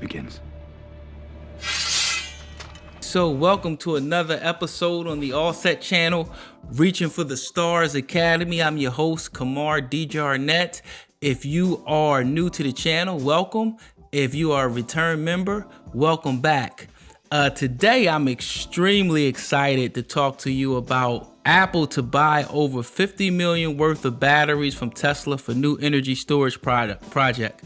begins. So welcome to another episode on the ALSET channel, Reaching for the Stars Academy. I'm your host, Kamar D. Jarnett. If you are new to the channel, welcome. If you are a return member, welcome back. Today, I'm extremely excited to talk to you about Apple to buy over 50 million worth of batteries from Tesla for new energy storage project.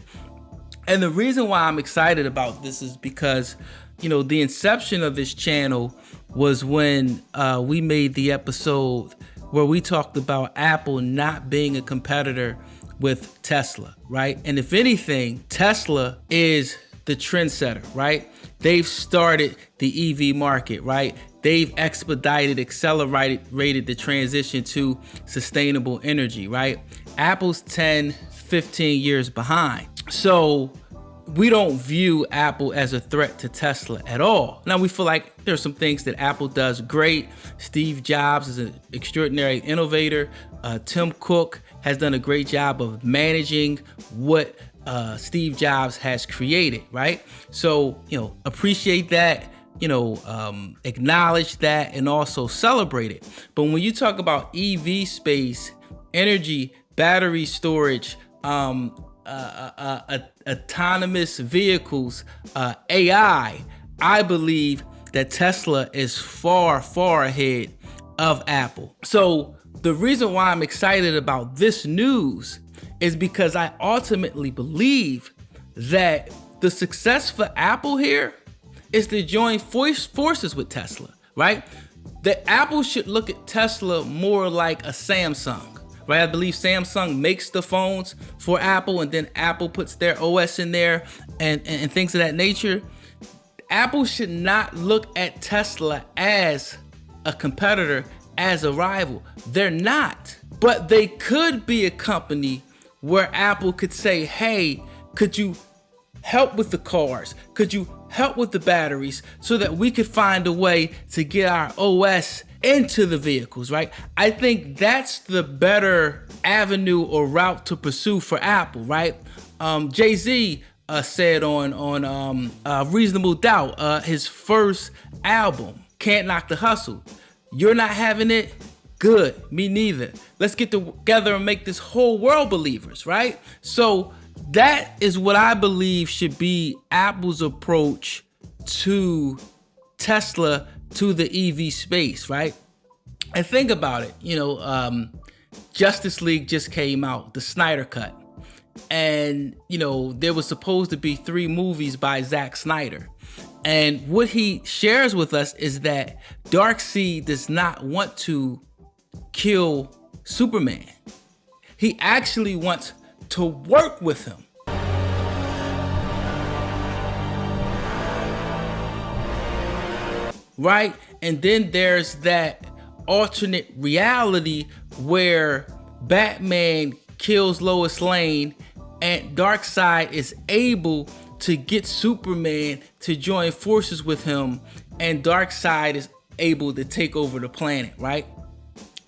And the reason why I'm excited about this is because, you know, the inception of this channel was when we made the episode where we talked about Apple not being a competitor with Tesla, right? And if anything, Tesla is the trendsetter, right? They've started the EV market, right? They've accelerated the transition to sustainable energy, right? Apple's 10, 15 years behind. So we don't view Apple as a threat to Tesla at all. Now, we feel like there's some things that Apple does great. Steve Jobs is an extraordinary innovator. Tim Cook has done a great job of managing what Steve Jobs has created, right? So, you know, appreciate that, you know, acknowledge that, and also celebrate it. But when you talk about EV space, energy, battery storage, autonomous vehicles, AI, I believe that Tesla is far, far ahead of Apple. So the reason why I'm excited about this news is because I ultimately believe that the success for Apple here is to join forces with Tesla, right? That Apple should look at Tesla more like a Samsung. Right, I believe Samsung makes the phones for Apple, and then Apple puts their OS in there and things of that nature. Apple should not look at Tesla as a competitor, as a rival. They're not. But they could be a company where Apple could say, hey, could you help with the cars? Could you help with the batteries so that we could find a way to get our OS into the vehicles, right? I think that's the better avenue or route to pursue for Apple, right? Jay-Z said on Reasonable Doubt, his first album, Can't Knock the Hustle. You're not having it? Good, me neither. Let's get together and make this whole world believers, right? So that is what I believe should be Apple's approach to Tesla, to the EV space, right? And think about it, you know, Justice League just came out, the Snyder Cut. And, you know, there was supposed to be 3 movies by Zack Snyder. And what he shares with us is that Darkseid does not want to kill Superman. He actually wants to work with him. Right? And then there's that alternate reality where Batman kills Lois Lane and Darkseid is able to get Superman to join forces with him, and Darkseid is able to take over the planet, right?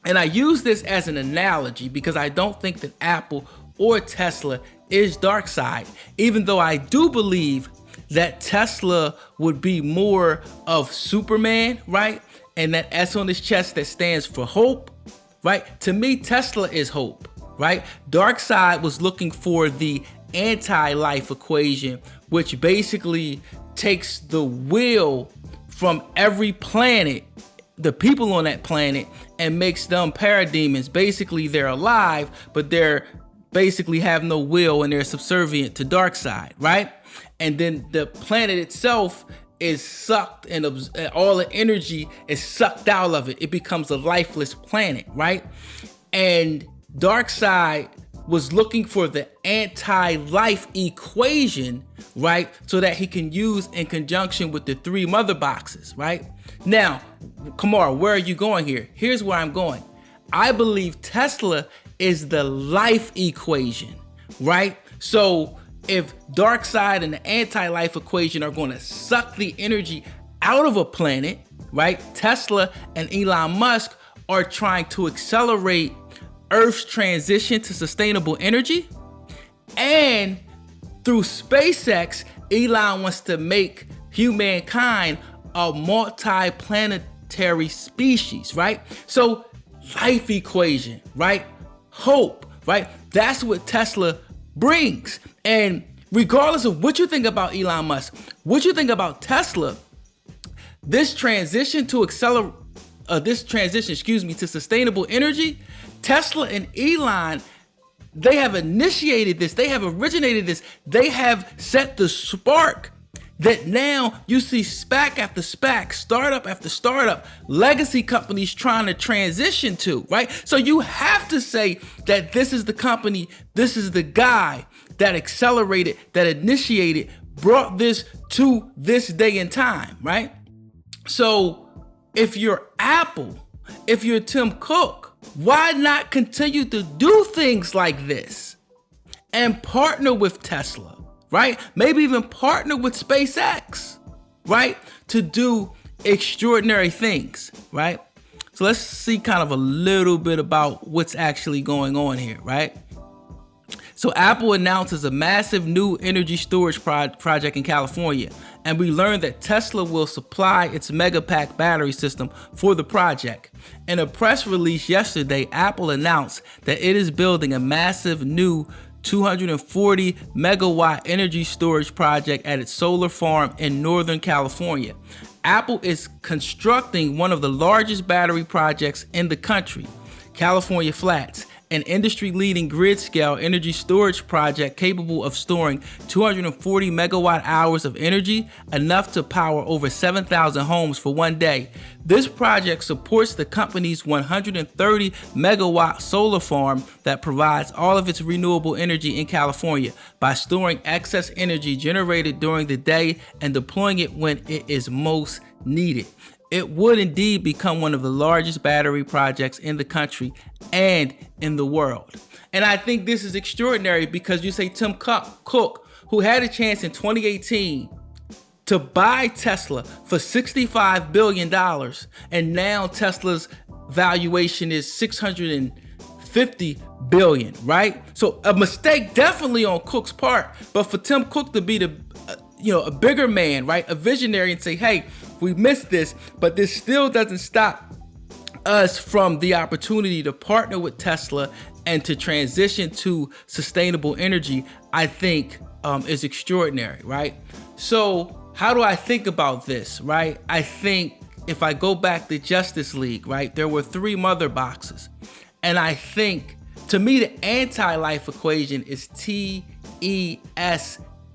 And I use this as an analogy because I don't think that Apple or Tesla is Darkseid, even though I do believe that Tesla would be more of Superman, right? And that S on his chest that stands for hope, right? To me, Tesla is hope, right? Darkseid was looking for the anti-life equation, which basically takes the will from every planet, the people on that planet, and makes them parademons. Basically, they're alive, but they're basically have no will and they're subservient to Darkseid, right? And then the planet itself is sucked, and all the energy is sucked out of it. It becomes a lifeless planet, right? And Darkseid was looking for the anti-life equation, right? So that he can use in conjunction with the 3 mother boxes, right? Now, Kamar, where are you going here? Here's where I'm going. I believe Tesla is the life equation, right? So if Darkseid and the anti-life equation are going to suck the energy out of a planet, right? Tesla and Elon Musk are trying to accelerate Earth's transition to sustainable energy. And through SpaceX, Elon wants to make humankind a multi-planetary species, right? So life equation, right? Hope, right? That's what Tesla brings. And regardless of what you think about Elon Musk, what you think about Tesla, this transition to to sustainable energy, Tesla and Elon, they have initiated this, they have originated this, they have set the spark that now you see SPAC after SPAC, startup after startup, legacy companies trying to transition to, right? So you have to say that this is the company, this is the guy that accelerated, that initiated, brought this to this day and time, right? So if you're Apple, if you're Tim Cook, why not continue to do things like this and partner with Tesla, right? Maybe even partner with SpaceX, right? To do extraordinary things, right? So let's see kind of a little bit about what's actually going on here, right? So Apple announces a massive new energy storage project in California, and we learned that Tesla will supply its Megapack battery system for the project. In a press release yesterday, Apple announced that it is building a massive new 240 megawatt energy storage project at its solar farm in Northern California. Apple is constructing one of the largest battery projects in the country, California Flats, an industry-leading grid-scale energy storage project capable of storing 240 megawatt hours of energy, enough to power over 7,000 homes for one day. This project supports the company's 130 megawatt solar farm that provides all of its renewable energy in California by storing excess energy generated during the day and deploying it when it is most needed. It would indeed become one of the largest battery projects in the country and in the world. And I think this is extraordinary because you say Tim Cook, who had a chance in 2018 to buy Tesla for $65 billion, and now Tesla's valuation is $650 billion, right? So a mistake definitely on Cook's part, but for Tim Cook to be a bigger man, right? A visionary, and say, hey, we missed this, but this still doesn't stop us from the opportunity to partner with Tesla and to transition to sustainable energy, I think is extraordinary, right? So how do I think about this, right? I think if I go back to Justice League, right, there were 3 mother boxes. And I think, to me, the anti-life equation is TESLA,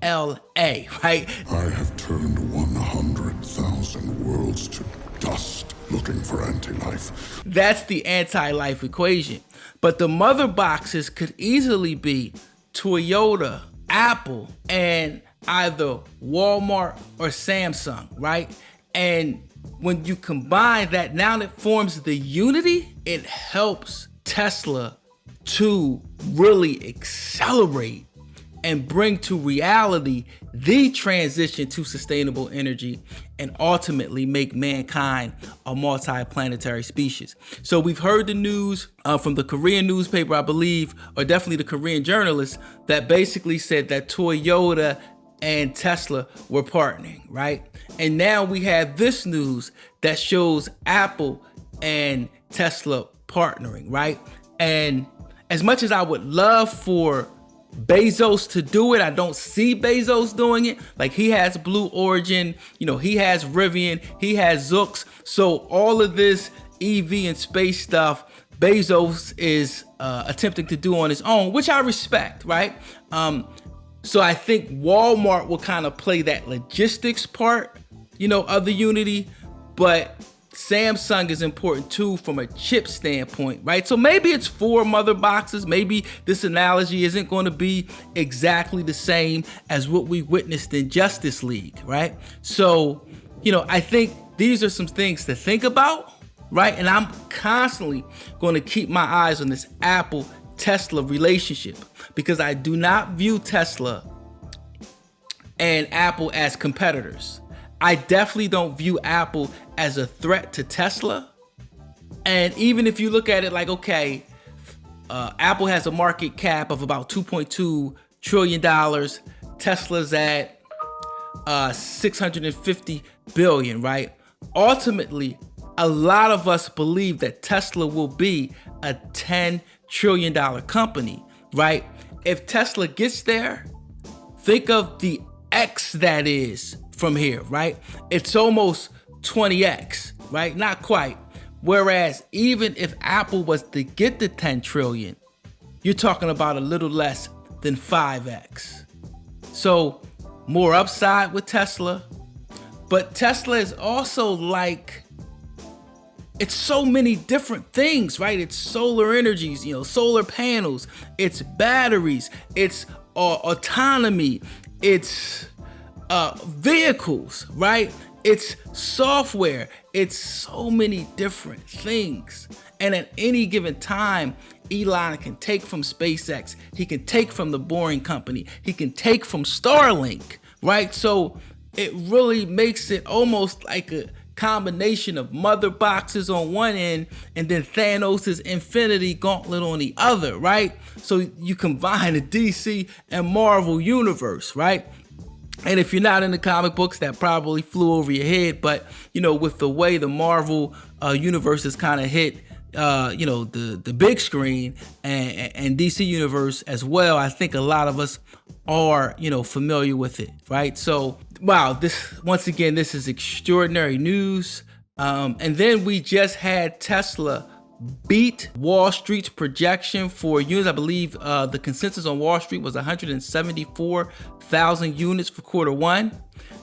right? I have turned 100,000 worlds to dust looking for anti-life. That's the anti-life equation. But the mother boxes could easily be Toyota, Apple, and either Walmart or Samsung, right? And when you combine that, now that forms the unity, it helps Tesla to really accelerate and bring to reality the transition to sustainable energy and ultimately make mankind a multi-planetary species. So we've heard the news from the Korean newspaper, I believe, or definitely the Korean journalist, that basically said that Toyota and Tesla were partnering, right? And now we have this news that shows Apple and Tesla partnering, right? And as much as I would love for Bezos to do it, I don't see Bezos doing it. Like, he has Blue Origin, he has Rivian, he has Zoox. So all of this EV and space stuff, Bezos is attempting to do on his own, which I respect, right? So I think Walmart will kind of play that logistics part, of the unity, but Samsung is important too from a chip standpoint, right? So maybe it's 4 mother boxes. Maybe this analogy isn't going to be exactly the same as what we witnessed in Justice League, right? So, I think these are some things to think about, right? And I'm constantly going to keep my eyes on this Apple-Tesla relationship, because I do not view Tesla and Apple as competitors. I definitely don't view Apple as a threat to Tesla. And even if you look at it like, okay, Apple has a market cap of about $2.2 trillion. Tesla's at 650 billion, right? Ultimately, a lot of us believe that Tesla will be a $10 trillion company, right? If Tesla gets there, think of the X that is from here, right? It's almost 20x, right? Not quite. Whereas even if Apple was to get the 10 trillion, you're talking about a little less than 5x. So more upside with Tesla, but Tesla is also like, it's so many different things, right? It's solar energies, solar panels, it's batteries, it's autonomy, it's vehicles, right? It's software, it's so many different things. And at any given time, Elon can take from SpaceX, he can take from the Boring Company, he can take from Starlink, right? So it really makes it almost like a combination of mother boxes on one end and then Thanos' Infinity Gauntlet on the other, right? So you combine the DC and Marvel universe, right? And if you're not in the comic books, that probably flew over your head, but with the way the Marvel universe has kind of hit the big screen and DC universe as well, I think a lot of us are familiar with it, right? So wow, once again this is extraordinary news. And then we just had Tesla beat Wall Street's projection for units. I believe the consensus on Wall Street was 174,000 units for quarter 1.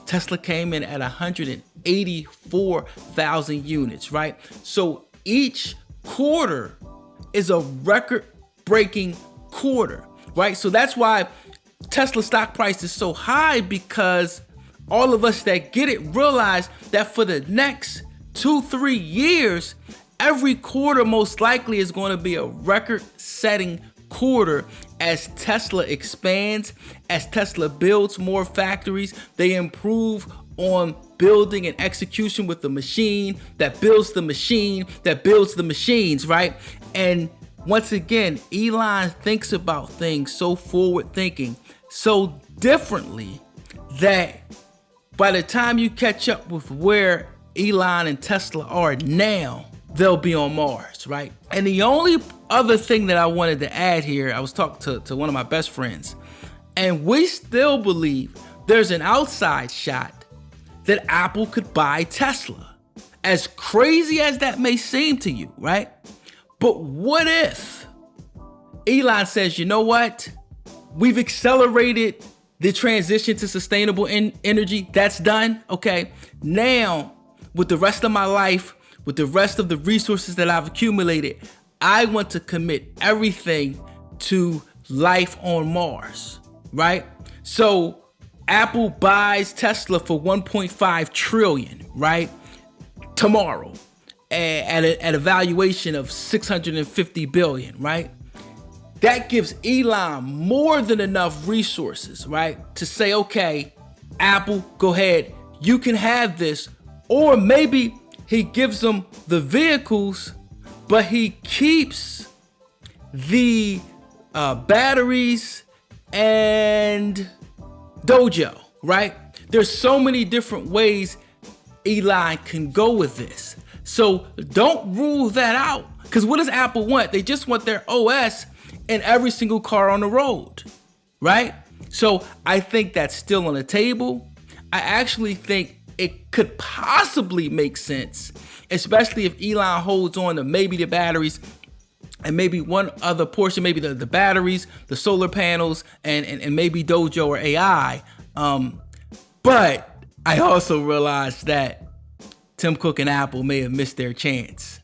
Tesla came in at 184,000 units, right? So each quarter is a record-breaking quarter, right? So that's why Tesla stock price is so high, because all of us that get it realize that for the next 2-3 years, every quarter most likely is going to be a record-setting quarter as Tesla expands, as Tesla builds more factories, they improve on building and execution with the machine that builds the machine that builds the machines, right? And once again, Elon thinks about things so forward thinking, so differently, that by the time you catch up with where Elon and Tesla are now, they'll be on Mars, right? And the only other thing that I wanted to add here, I was talking to one of my best friends, and we still believe there's an outside shot that Apple could buy Tesla. As crazy as that may seem to you, right? But what if Elon says, you know what? We've accelerated the transition to sustainable energy. That's done. Okay. Now, with the rest of my life, with the rest of the resources that I've accumulated, I want to commit everything to life on Mars, right? So Apple buys Tesla for 1.5 trillion, right? Tomorrow, at a valuation of 650 billion, right? That gives Elon more than enough resources, right? To say, okay, Apple, go ahead, you can have this. Or maybe he gives them the vehicles, but he keeps the batteries and Dojo, right? There's so many different ways Elon can go with this. So don't rule that out, because what does Apple want? They just want their OS in every single car on the road, right? So I think that's still on the table. I actually think it could possibly make sense, especially if Elon holds on to maybe the batteries and maybe one other portion, maybe the batteries, the solar panels, and maybe Dojo or AI. But I also realized that Tim Cook and Apple may have missed their chance.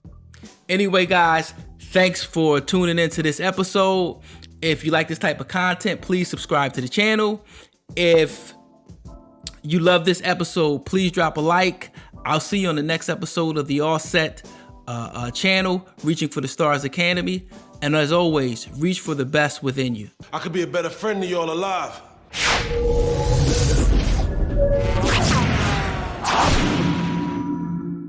Anyway, guys, thanks for tuning into this episode. If you like this type of content, please subscribe to the channel. If you love this episode, please drop a like. I'll see you on the next episode of the ALSET channel, Reaching for the Stars Academy. And as always, reach for the best within you. I could be a better friend to y'all alive.